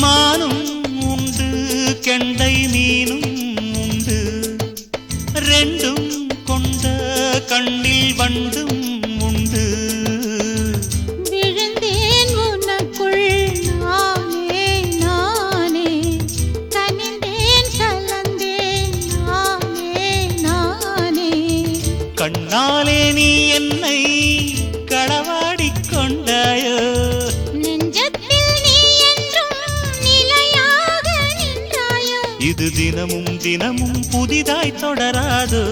மானும் உண்டு கெண்டை மீனும் உண்டு ரெண்டும் கொண்ட கண்ணில் வண்டும் உண்டு விழுந்தேன் உனக்குள் நானே நானே கனிந்தேன் கலந்தேன் நானே நானே கண்ணாலே நீ என்னை களவாடிக் கொண்டாயோ நெஞ்சத்தில் நீ என்றும் நிலையாக நின்றாயோ இது தினமும் தினமும் புதிதாய் தொடராதோ